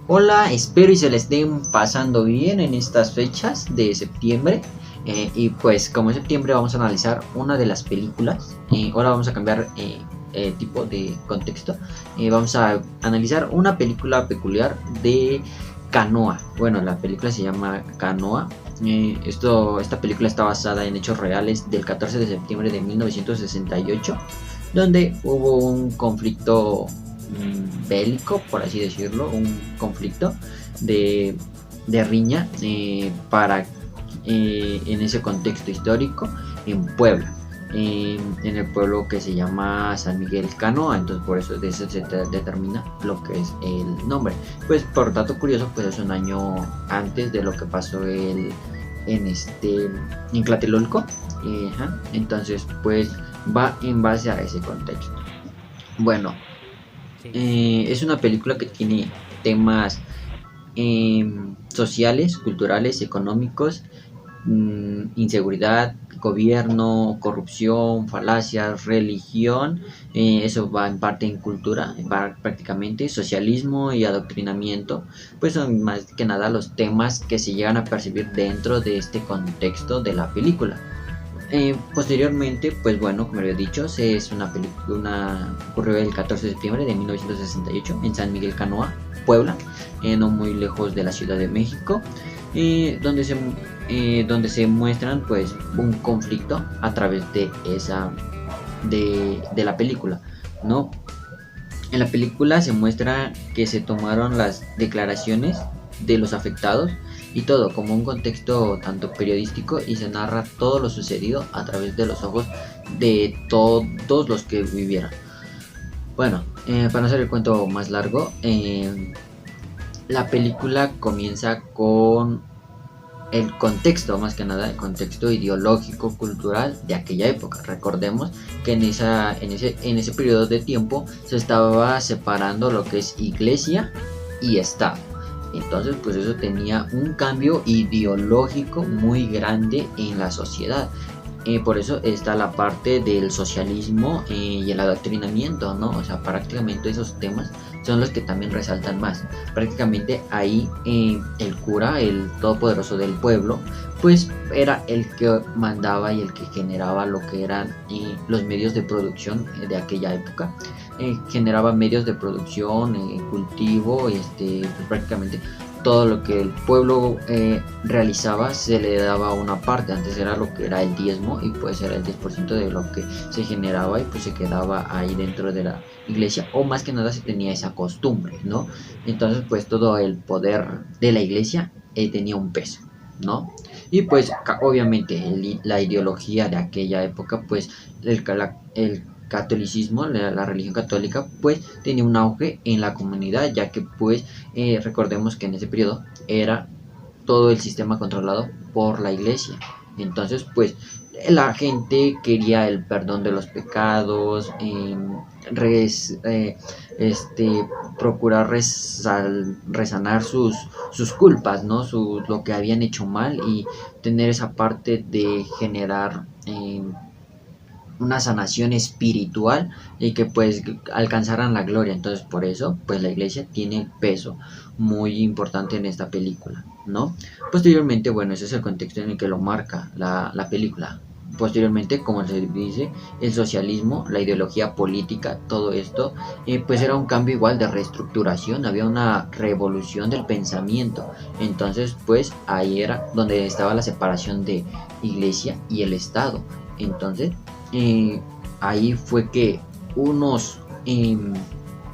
Hola, espero y se le estén pasando bien en estas fechas de septiembre. Y pues como es septiembre vamos a analizar una de las películas. Ahora vamos a cambiar tipo de contexto. Vamos a analizar una película peculiar de Canoa. Bueno, la película se llama Canoa. Esta película está basada en hechos reales del 14 de septiembre de 1968, donde hubo un conflicto bélico, por así decirlo, un conflicto de, de riña en ese contexto histórico en Puebla. En el pueblo que se llama San Miguel Canoa, entonces por eso de eso se determina lo que es el nombre. Pues por dato curioso, pues es un año antes de lo que pasó en Tlatelolco. Entonces pues va en base a ese contexto. Bueno, Sí, es una película que tiene temas sociales, culturales, económicos, inseguridad, gobierno, corrupción, falacias, religión. Eso va en parte en cultura, va prácticamente socialismo y adoctrinamiento. Pues son más que nada los temas que se llegan a percibir dentro de este contexto de la película. Posteriormente, pues bueno, como había dicho, es una película, ocurrió el 14 de septiembre de 1968 en San Miguel Canoa, Puebla, no muy lejos de la Ciudad de México, donde se muestran pues un conflicto a través de la película, ¿no? En la película se muestra que se tomaron las declaraciones de los afectados y todo como un contexto tanto periodístico, y se narra todo lo sucedido a través de los ojos de todos los que vivieron. Bueno, para no hacer el cuento más largo, la película comienza con el contexto, más que nada el contexto ideológico cultural de aquella época. Recordemos que en ese periodo de tiempo se estaba separando lo que es iglesia y estado. Entonces pues eso tenía un cambio ideológico muy grande en la sociedad. Por eso está la parte del socialismo y el adoctrinamiento, ¿no? O sea, prácticamente esos temas son los que también resaltan más. Prácticamente ahí el cura, el todopoderoso del pueblo, pues era el que mandaba y el que generaba lo que eran los medios de producción de aquella época. Generaba medios de producción, cultivo, pues prácticamente todo lo que el pueblo realizaba se le daba una parte. Antes era lo que era el diezmo, y pues era el 10% de lo que se generaba, y pues se quedaba ahí dentro de la iglesia, o más que nada se tenía esa costumbre, ¿no? Entonces pues todo el poder de la iglesia tenía un peso, ¿no? Y pues obviamente la ideología de aquella época, pues el catolicismo, la religión católica, pues tenía un auge en la comunidad, ya que pues recordemos que en ese periodo era todo el sistema controlado por la iglesia. Entonces pues la gente quería el perdón de los pecados, res, procurar resanar sus culpas, ¿no? Lo que habían hecho mal, y tener esa parte de generar una sanación espiritual, y que pues alcanzaran la gloria. Entonces por eso pues la iglesia tiene peso muy importante en esta película, ¿no? Posteriormente, bueno, ese es el contexto en el que lo marca la película. Posteriormente, como se dice, el socialismo, la ideología política, todo esto, pues era un cambio igual de reestructuración, había una revolución del pensamiento. Entonces pues ahí era donde estaba la separación de iglesia y el estado. Entonces eh, ahí fue que unos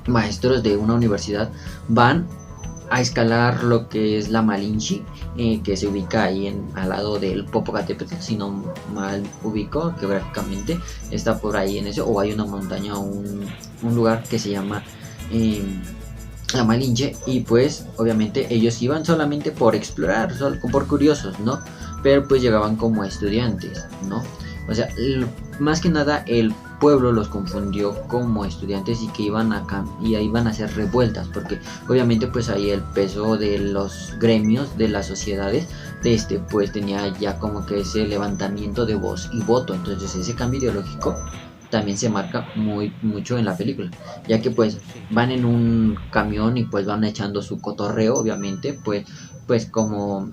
maestros de una universidad van a escalar lo que es la Malinche, que se ubica ahí al lado del Popocatépetl, si no mal ubico geográficamente, está por ahí en eso, o hay una montaña, un lugar que se llama eh, la Malinche, y pues obviamente ellos iban solamente por explorar, solo por curiosos, ¿no? Pero pues llegaban como estudiantes, ¿no? O sea, más que nada el pueblo los confundió como estudiantes, y que iban a hacer revueltas, porque obviamente pues ahí el peso de los gremios de las sociedades pues tenía ya como que ese levantamiento de voz y voto. Entonces ese cambio ideológico también se marca mucho en la película, ya que pues van en un camión y pues van echando su cotorreo, obviamente, pues como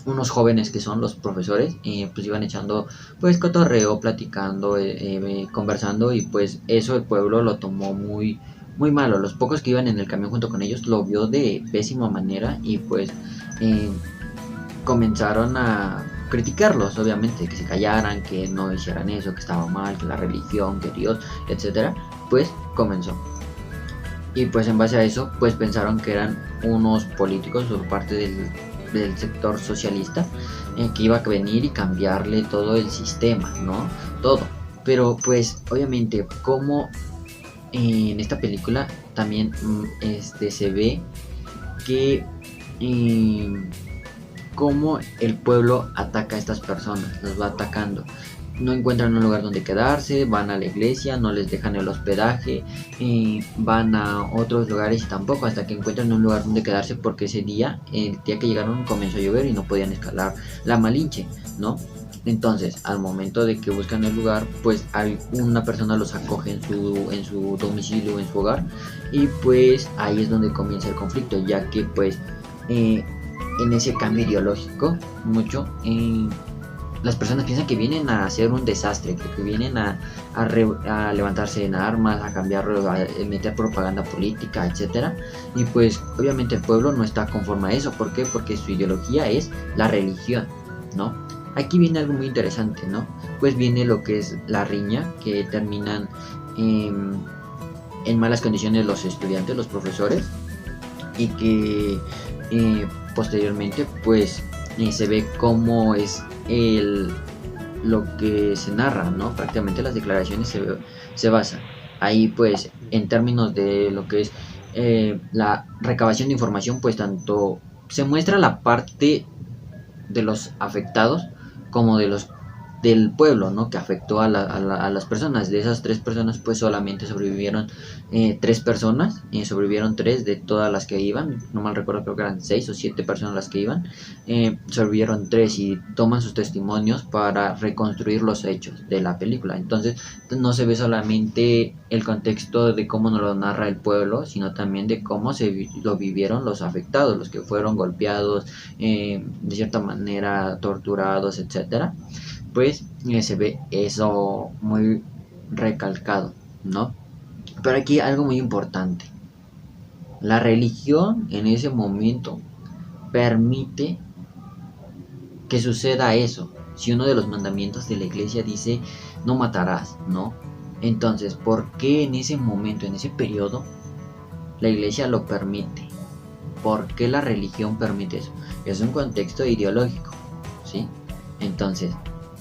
unos jóvenes que son los profesores, pues iban echando pues cotorreo, platicando, conversando, y pues eso el pueblo lo tomó muy malo. Los pocos que iban en el camión junto con ellos lo vio de pésima manera, y pues eh, comenzaron a criticarlos, obviamente, que se callaran, que no hicieran eso, que estaba mal, que la religión, que Dios, etcétera. Pues comenzó. Y pues en base a eso, pues pensaron que eran unos políticos por parte del sector socialista, que iba a venir y cambiarle todo el sistema, ¿no? Todo. Pero pues obviamente como en esta película también se ve que cómo el pueblo ataca a estas personas, los va atacando. No encuentran un lugar donde quedarse, van a la iglesia, no les dejan el hospedaje, van a otros lugares y tampoco, hasta que encuentran un lugar donde quedarse, porque ese día, el día que llegaron, comenzó a llover y no podían escalar la Malinche, ¿no? Entonces, al momento de que buscan el lugar, pues una persona los acoge en su domicilio, en su hogar, y pues ahí es donde comienza el conflicto, ya que pues en ese cambio ideológico mucho, las personas piensan que vienen a hacer un desastre, que vienen a levantarse en armas, a cambiarlo, a meter propaganda política, etcétera. Y pues obviamente el pueblo no está conforme a eso. ¿Por qué? Porque su ideología es la religión, ¿no? Aquí viene algo muy interesante, ¿no? Pues viene lo que es la riña, que terminan en malas condiciones los estudiantes, los profesores, y que posteriormente pues se ve cómo es lo que se narra, ¿no? Prácticamente las declaraciones se basan ahí pues en términos de lo que es la recabación de información, pues tanto se muestra la parte de los afectados como de los del pueblo, ¿no? Que afectó a las personas. De esas 3 personas, pues solamente sobrevivieron 3 personas, sobrevivieron 3 de todas las que iban, no mal recuerdo, creo que eran 6 o 7 personas las que iban, sobrevivieron 3, y toman sus testimonios para reconstruir los hechos de la película. Entonces no se ve solamente el contexto de cómo nos lo narra el pueblo, sino también de cómo lo vivieron los afectados, los que fueron golpeados, de cierta manera torturados, etcétera. Pues se ve eso muy recalcado, ¿no? Pero aquí algo muy importante: la religión en ese momento permite que suceda eso. Si uno de los mandamientos de la iglesia dice no matarás, ¿no? Entonces, ¿por qué en ese momento, en ese periodo, la iglesia lo permite? ¿Por qué la religión permite eso? Es un contexto ideológico, ¿sí? Entonces,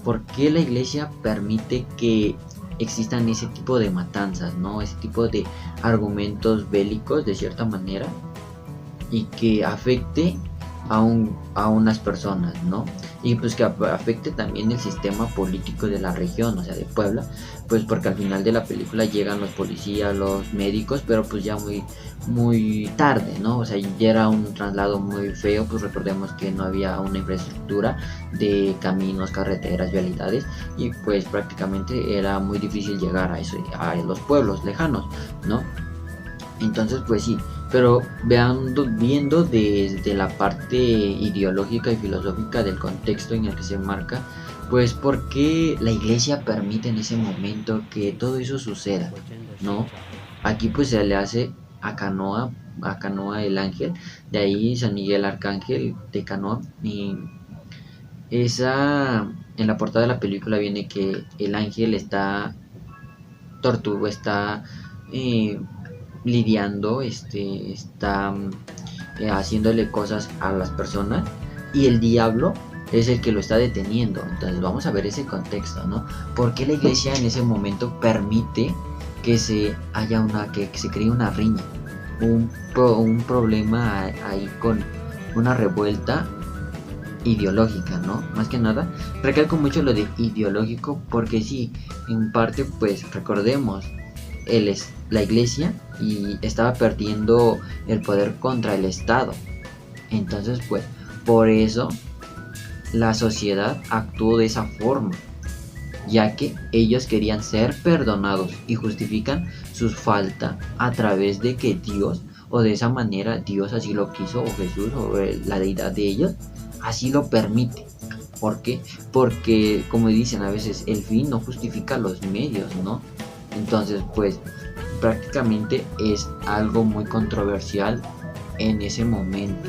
¿por qué la iglesia permite que existan ese tipo de matanzas, ¿no? Ese tipo de argumentos bélicos, de cierta manera, y que afecte a unas personas, ¿no? Y pues que afecte también el sistema político de la región, o sea, de Puebla, pues porque al final de la película llegan los policías, los médicos, pero pues ya muy tarde, ¿no? O sea, ya era un traslado muy feo. Pues recordemos que no había una infraestructura de caminos, carreteras, vialidades, y pues prácticamente era muy difícil llegar a los pueblos lejanos, ¿no? Entonces pues sí, pero viendo desde la parte ideológica y filosófica del contexto en el que se marca, pues ¿por qué la iglesia permite en ese momento que todo eso suceda? ¿No? Aquí pues se le hace a Canoa el ángel, de ahí San Miguel Arcángel de Canoa, y en la portada de la película viene que el ángel está eh, lidiando, está haciéndole cosas a las personas, y el diablo es el que lo está deteniendo. Entonces vamos a ver ese contexto, ¿no? ¿Por qué la iglesia en ese momento permite que que se cree una riña, un problema ahí con una revuelta ideológica, ¿no? Más que nada, recalco mucho lo de ideológico, porque sí, en parte, pues recordemos, la iglesia y estaba perdiendo el poder contra el Estado. Entonces, pues, por eso la sociedad actuó de esa forma. ya que ellos querían ser perdonados y justifican sus faltas a través de que Dios, o de esa manera Dios así lo quiso, o Jesús, o la deidad de ellos, así lo permite. ¿Por qué? Porque, como dicen a veces, el fin no justifica los medios, ¿no? Entonces, pues, prácticamente es algo muy controversial en ese momento,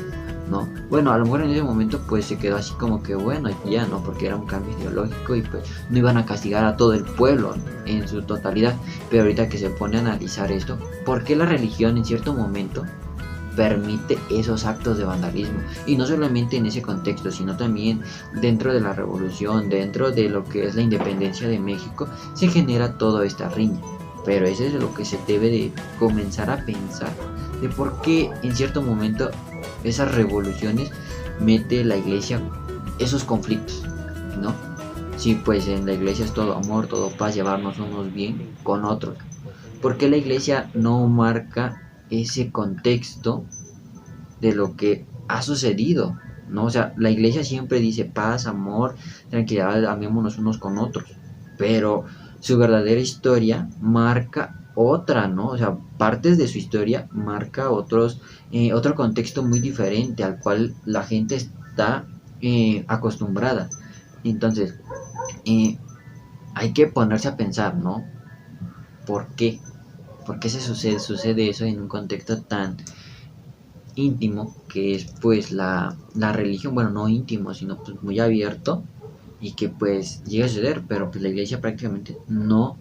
¿no? Bueno, a lo mejor en ese momento pues se quedó así como que bueno, ya no, porque era un cambio ideológico y pues no iban a castigar a todo el pueblo en su totalidad. Pero ahorita que se pone a analizar esto, ¿por qué la religión en cierto momento permite esos actos de vandalismo? Y no solamente en ese contexto, sino también dentro de la revolución, dentro de lo que es la independencia de México, se genera toda esta riña. Pero eso es lo que se debe de comenzar a pensar, de por qué en cierto momento esas revoluciones mete la iglesia esos conflictos, ¿no? Si pues en la iglesia es todo amor, todo paz, llevarnos unos bien con otros. ¿Por qué la iglesia no marca ese contexto de lo que ha sucedido? ¿No? O sea, la iglesia siempre dice paz, amor, tranquilidad, amémonos unos con otros. Pero su verdadera historia marca otra, ¿no? O sea, partes de su historia marca otro contexto muy diferente al cual la gente está acostumbrada. Entonces, eh, hay que ponerse a pensar, ¿no? ¿Por qué? ¿Por qué sucede eso en un contexto tan íntimo que es pues la religión? Bueno, no íntimo, sino pues muy abierto, y que pues llega a suceder, pero pues la iglesia prácticamente no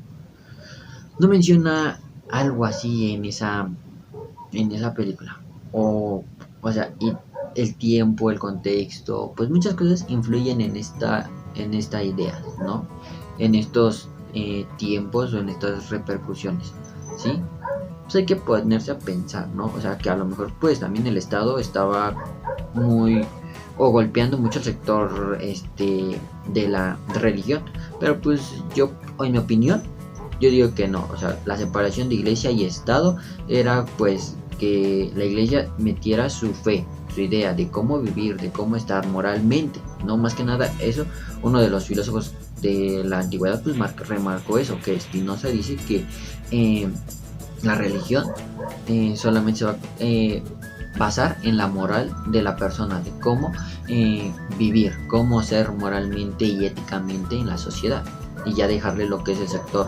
menciona algo así en esa película. O sea, y el tiempo, el contexto, pues muchas cosas influyen en esta idea, ¿no? En estos tiempos o en estas repercusiones, ¿sí? Pues hay que ponerse a pensar, ¿no? O sea, que a lo mejor pues también el Estado estaba muy o golpeando mucho el sector de la religión, pero pues yo, en mi opinión, yo digo que no. O sea, la separación de iglesia y Estado era pues que la iglesia metiera su fe, su idea de cómo vivir, de cómo estar moralmente, no más que nada eso. Uno de los filósofos de la antigüedad pues remarcó eso, que Spinoza dice que la religión solamente se va a basar en la moral de la persona, de cómo vivir, cómo ser moralmente y éticamente en la sociedad, y ya dejarle lo que es el sector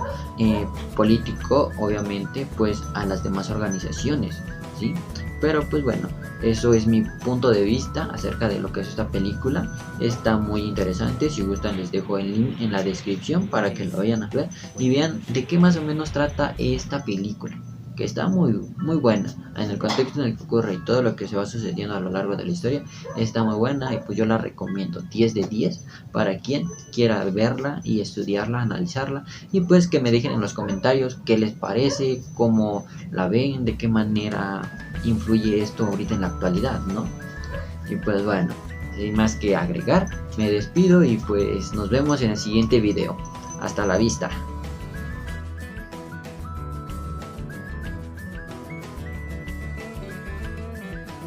político, obviamente, pues a las demás organizaciones, ¿sí? Pero pues bueno, eso es mi punto de vista acerca de lo que es esta película. Está muy interesante. Si gustan les dejo el link en la descripción para que lo vayan a ver y vean de qué más o menos trata esta película, que está muy muy buena en el contexto en el que ocurre y todo lo que se va sucediendo a lo largo de la historia. Está muy buena y pues yo la recomiendo 10 de 10 para quien quiera verla y estudiarla, analizarla, y pues que me dejen en los comentarios qué les parece, cómo la ven, de qué manera influye esto ahorita en la actualidad, ¿no? Y pues bueno, sin más que agregar, me despido y pues nos vemos en el siguiente video. Hasta la vista.